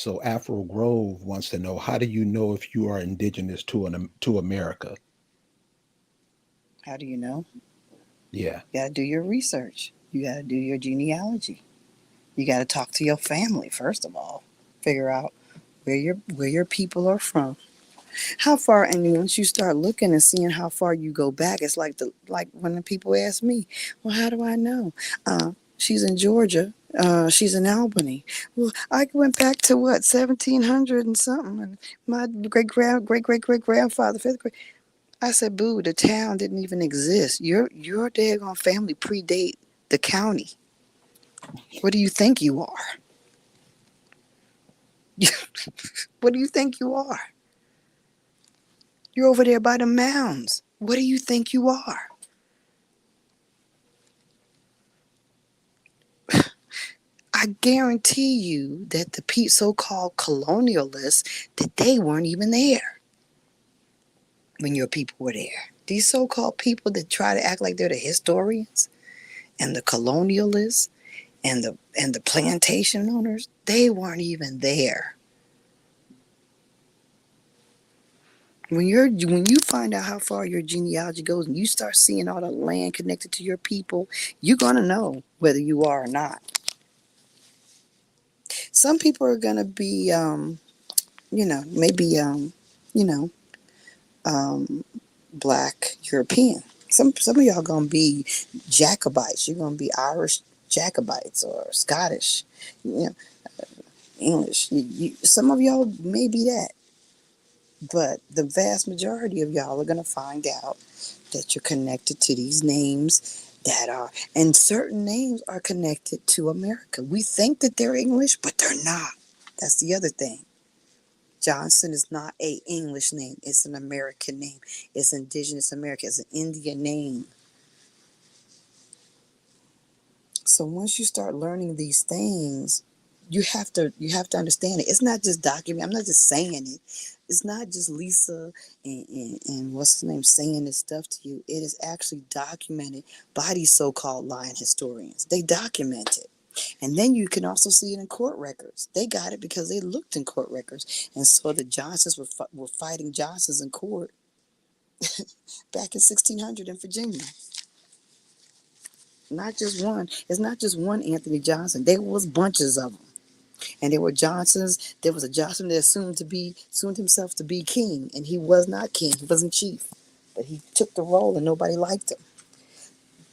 so Afro Grove wants to know, how do you know if you are indigenous to America? How do you know? Yeah. You gotta do your research. You gotta do your genealogy. You gotta talk to your family first of all. Figure out where your people are from. How far, and then once you start looking and seeing how far you go back, it's like when the people ask me, well, how do I know? She's in Georgia. She's in Albany. Well, I went back to what 1700 and something, and my great grandfather, fifth grade. I said, boo, the town didn't even exist. Your daggone family predate the county. What do you think you are? What do you think you are? You're over there by the mounds. What do you think you are? I guarantee you that the so-called colonialists, that they weren't even there when your people were there. These so-called people that try to act like they're the historians and the colonialists and the plantation owners, they weren't even there. When you find out how far your genealogy goes and you start seeing all the land connected to your people, you're gonna know whether you are or not. Some people are gonna be, maybe, you know, um, black European. Some of y'all gonna be Jacobites. You're gonna be Irish Jacobites or Scottish, you know, English. Some of y'all may be that, but the vast majority of y'all are gonna find out that you're connected to these names that are, and certain names are connected to America. We think that they're English, but they're not. That's the other thing. Johnson is not a English name. It's an American name. It's indigenous America. It's an Indian name. So once you start learning these things, you have to understand it. It's not just document. I'm not just saying it. It's not just Lisa and what's his name saying this stuff to you. It is actually documented by these so-called lying historians. They document it. And then you can also see it in court records. They got it because they looked in court records and saw the Johnsons were fighting Johnsons in court back in 1600 in Virginia. Not just one. It's not just one Anthony Johnson. There was bunches of them, and there were Johnsons. There was a Johnson that assumed himself to be king, and he was not king. He wasn't chief, but he took the role, and nobody liked him.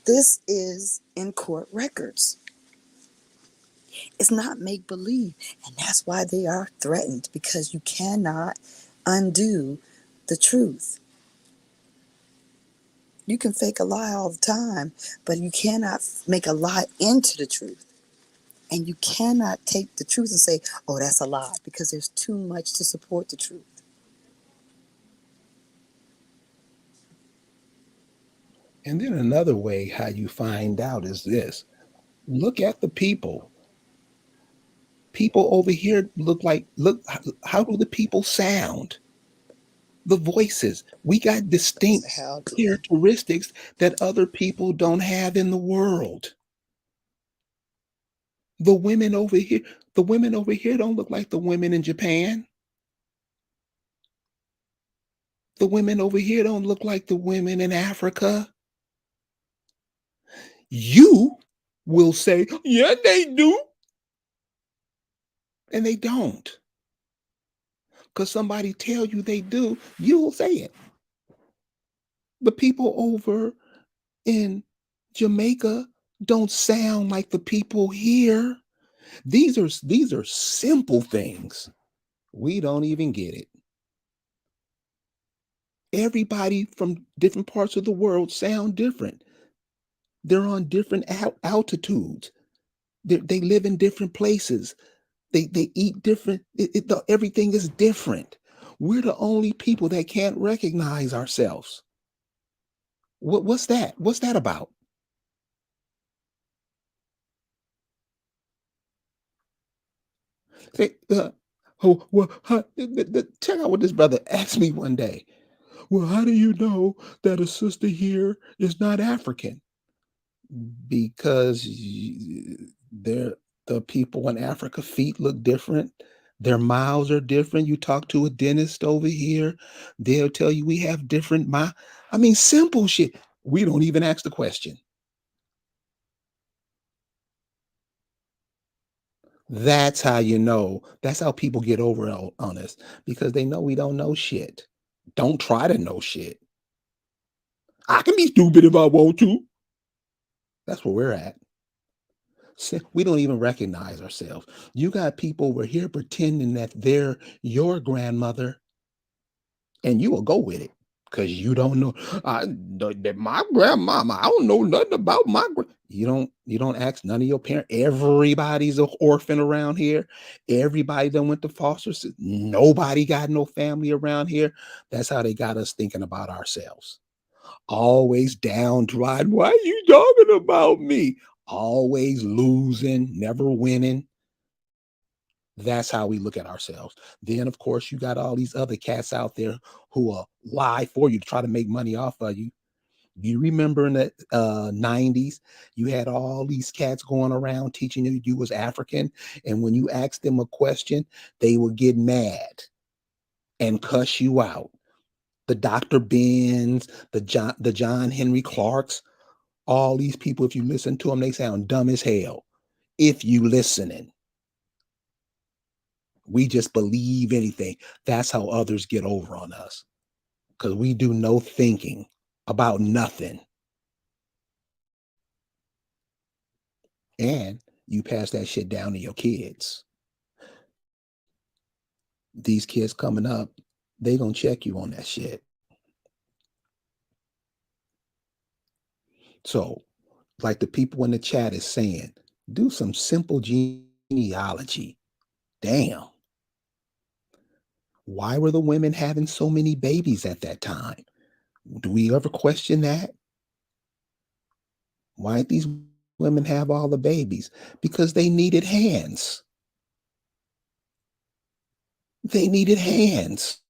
This is in court records. It's not make believe, and that's why they are threatened because you cannot undo the truth. You can fake a lie all the time, but you cannot make a lie into the truth. And you cannot take the truth and say, oh, that's a lie, because there's too much to support the truth. And then another way how you find out is this. Look at the people. People over here look, how do the people sound? The voices. We got That's distinct how characteristics that other people don't have in the world. The women over here, the women over here don't look like the women in Japan. The women over here don't look like the women in Africa. You will say, yeah, they do. And they don't. Because somebody tell you they do, you'll say it. The people over in Jamaica don't sound like the people here. These are simple things. We don't even get it. Everybody from different parts of the world sound different. They're on different altitudes. They live in different places. They eat different. Everything is different. We're the only people that can't recognize ourselves. What's that? What's that about? Say, oh, well, check out what this brother asked me one day. Well, how do you know that a sister here is not African? Because they're the people in Africa feet look different. Their mouths are different. You talk to a dentist over here, they'll tell you we have different mouth. I mean, simple shit. We don't even ask the question. That's how you know. That's how people get over on us because they know we don't know shit. Don't try to know shit. I can be stupid if I want to. That's where we're at. We don't even recognize ourselves. You got people over here pretending that they're your grandmother, and you will go with it because you don't know. That my grandmama. I don't know nothing about my. You don't ask none of your parents. Everybody's an orphan around here. Everybody that went to foster. Nobody got no family around here. That's how they got us thinking about ourselves. Always downtrodden. Why are you talking about me? Always losing, never winning. That's how we look at ourselves. Then, of course, you got all these other cats out there who will lie for you to try to make money off of you. You remember in the 90s, you had all these cats going around teaching you was African. And when you asked them a question, they would get mad and cuss you out. The Dr. Benz, the John Henry Clarks, all these people, if you listen to them, they sound dumb as hell. If you listening, we just believe anything. That's how others get over on us because we do no thinking about nothing. And you pass that shit down to your kids. These kids coming up, they gonna check you on that shit. So, like the people in the chat is saying, do some simple genealogy. Damn. Why were the women having so many babies at that time? Do we ever question that? Why did these women have all the babies? Because they needed hands. They needed hands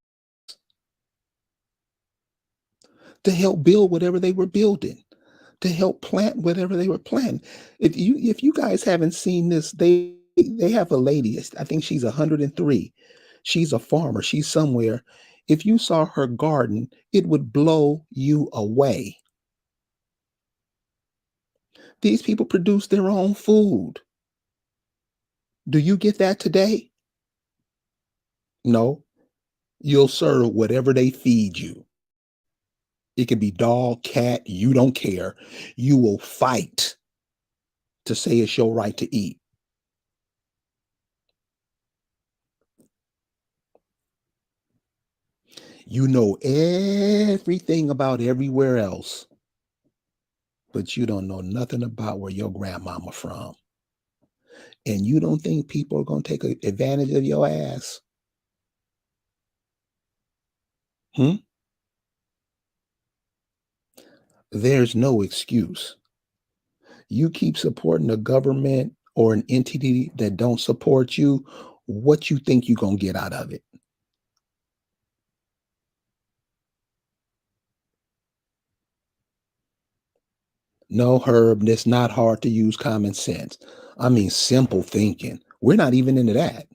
to help build whatever they were building, to help plant whatever they were planting. If you guys haven't seen this, they have a lady. I think she's 103. She's a farmer. She's somewhere. If you saw her garden, it would blow you away. These people produce their own food. Do you get that today? No. You'll serve whatever they feed you. It can be dog, cat, you don't care. You will fight to say it's your right to eat. You know everything about everywhere else, but you don't know nothing about where your grandmama from. And you don't think people are going to take advantage of your ass? Hmm? There's no excuse. You keep supporting a government or an entity that don't support you, what you think you're going to get out of it? No, Herb, it's not hard to use common sense. I mean, simple thinking. We're not even into that.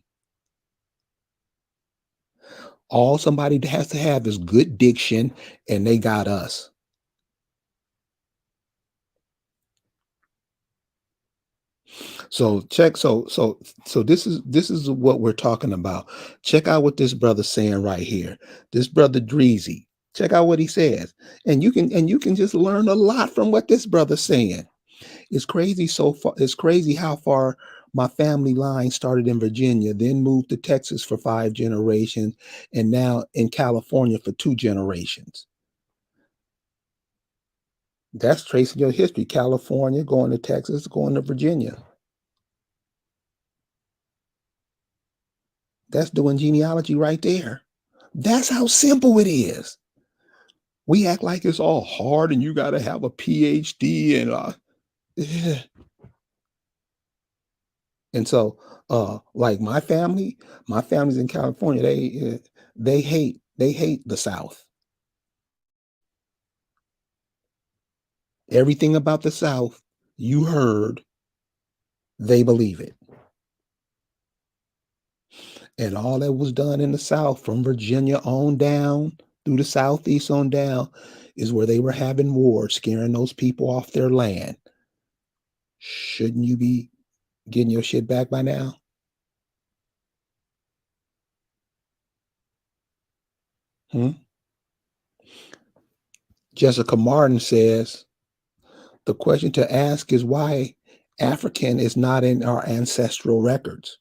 All somebody has to have is good diction, and they got us. So check. So this is what we're talking about. Check out what this brother's saying right here. This brother Dreezy. Check out what he says, and you can just learn a lot from what this brother's saying. It's crazy so far. It's crazy how far my family line started in Virginia, then moved to Texas for 5 generations, and now in California for 2 generations. That's tracing your history. California, going to Texas, going to Virginia. That's doing genealogy right there. That's how simple it is. We act like it's all hard and you got to have a PhD and And so, like my family's in California. They hate the South. Everything about the South you heard, they believe it. And all that was done in the South, from Virginia on down through the Southeast on down, is where they were having wars, scaring those people off their land. Shouldn't you be getting your shit back by now? Hmm? Jessica Martin says the question to ask is why African is not in our ancestral records.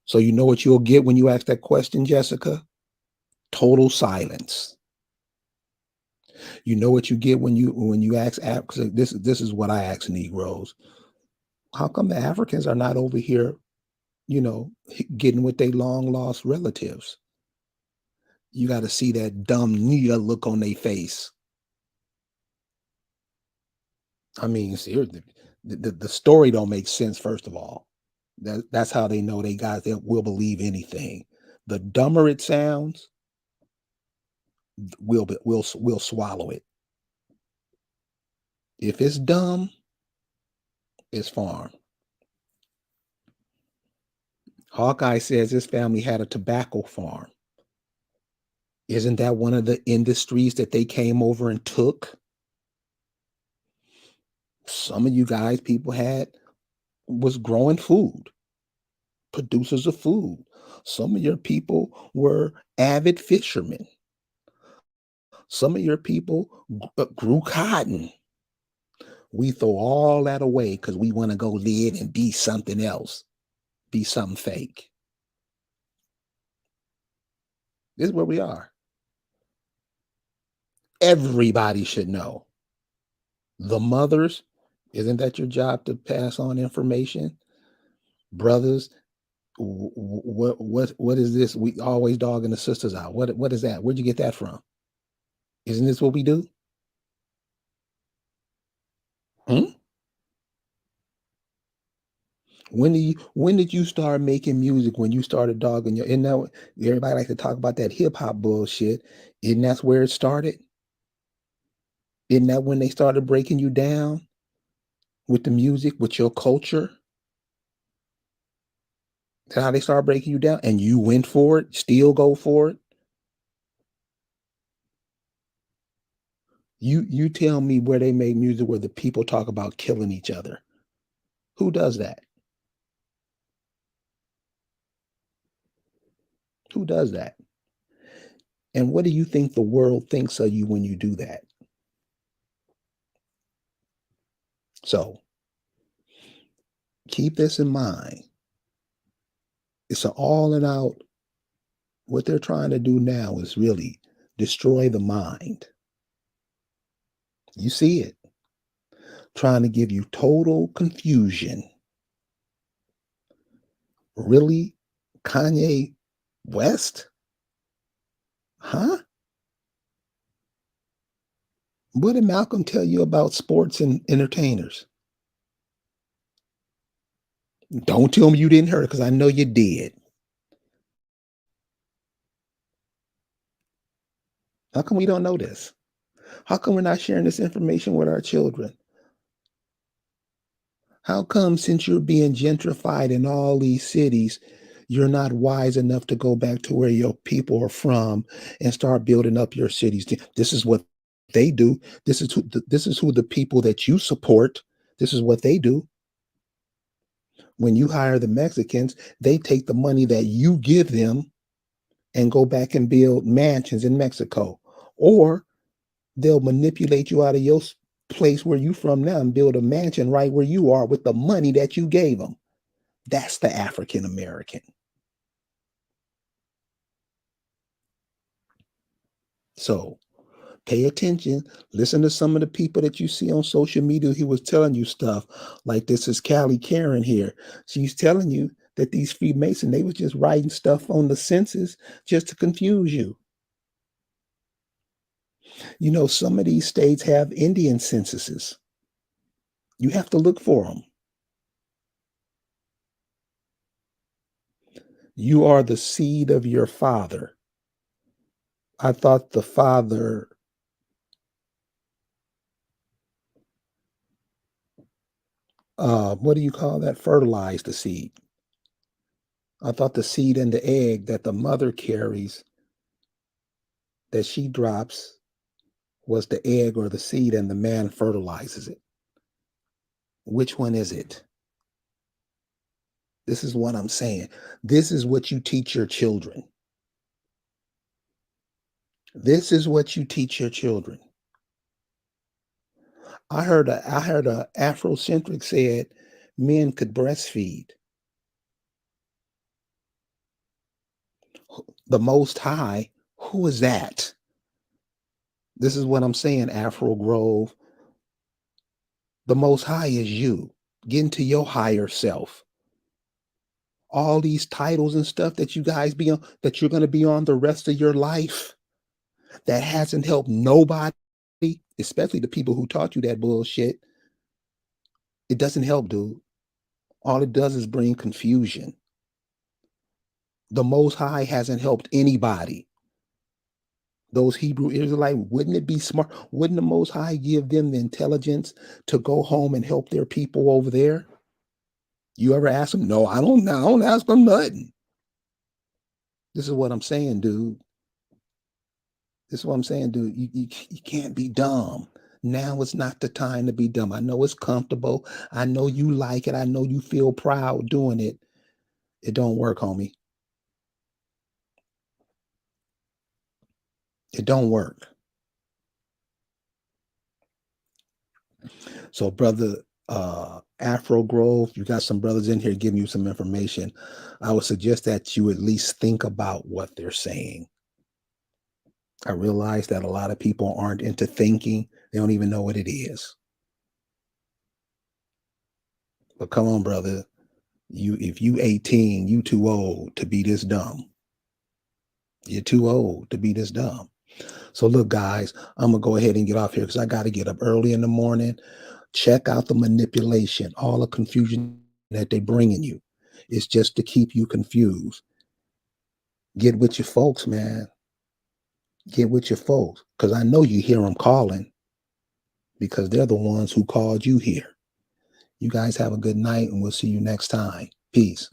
So you know what you'll get when you ask that question, Jessica? Total silence. You know what you get when you ask, because this is what I ask Negroes. How come the Africans are not over here, getting with their long lost relatives? You got to see that dumb Nia look on their face. I mean, seriously, the story don't make sense. First of all, that's how they know they guys that will believe anything. The dumber it sounds, we'll swallow it. If it's dumb, it's farm. Hawkeye says his family had a tobacco farm. Isn't that one of the industries that they came over and took? Some of you guys, people had was growing food, producers of food. Some of your people were avid fishermen. Some of your people grew cotton. We throw all that away because we want to go live and be something else, be something fake. This is where we are. Everybody should know. The mothers, isn't that your job to pass on information? Brothers, what is this? We always dogging the sisters out. What is that? Where'd you get that from? Isn't this what we do? Hmm? When did you start making music? When you started dogging your? Isn't that everybody like to talk about that hip hop bullshit? Isn't that where it started? Isn't that when they started breaking you down with the music, with your culture? That's how they started breaking you down, and you went for it. Still go for it. You tell me where they make music where the people talk about killing each other. Who does that? Who does that? And what do you think the world thinks of you when you do that? So keep this in mind. It's an all and out. What they're trying to do now is really destroy the mind. You see it, trying to give you total confusion. Really? Kanye West? Huh? What did Malcolm tell you about sports and entertainers? Don't tell me you didn't hear it because I know you did. How come we don't know this? How come we're not sharing this information with our children? How come, since you're being gentrified in all these cities, you're not wise enough to go back to where your people are from and start building up your cities? This is what they do. This is who the people that you support. This is what they do. When you hire the Mexicans, they take the money that you give them and go back and build mansions in Mexico, or they'll manipulate you out of your place where you from now and build a mansion right where you are with the money that you gave them. That's the African American. So pay attention. Listen to some of the people that you see on social media. He was telling you stuff like this is Callie Karen here. She's telling you that these Freemason, they was just writing stuff on the census just to confuse you. You know, some of these states have Indian censuses. You have to look for them. You are the seed of your father. I thought the father, what do you call that? Fertilize the seed. I thought the seed and the egg that the mother carries, that she drops, was the egg or the seed, and the man fertilizes it. Which one is it? This is what I'm saying. This is what you teach your children. This is what you teach your children. I heard a Afrocentric said men could breastfeed. The Most High, who is that? This is what I'm saying, Afro Grove. The Most High is you. Get into your higher self. All these titles and stuff that you guys be on, that you're going to be on the rest of your life, that hasn't helped nobody, especially the people who taught you that bullshit. It doesn't help, dude. All it does is bring confusion. The Most High hasn't helped anybody. Those Hebrew Israelites, wouldn't it be smart? Wouldn't the Most High give them the intelligence to go home and help their people over there? You ever ask them? No, I don't. I don't ask them nothing. This is what I'm saying, dude. This is what I'm saying, dude. You can't be dumb. Now is not the time to be dumb. I know it's comfortable. I know you like it. I know you feel proud doing it. It don't work, homie. It don't work. So, brother Afro Grove, you got some brothers in here giving you some information. I would suggest that you at least think about what they're saying. I realize that a lot of people aren't into thinking. They don't even know what it is. But come on, brother. If you 18, you too old to be this dumb. You're too old to be this dumb. So look, guys, I'm gonna go ahead and get off here because I got to get up early in the morning. Check out the manipulation, all the confusion that they're bringing you. It's just to keep you confused. Get with your folks, man. Get with your folks because I know you hear them calling because they're the ones who called you here. You guys have a good night and we'll see you next time. Peace.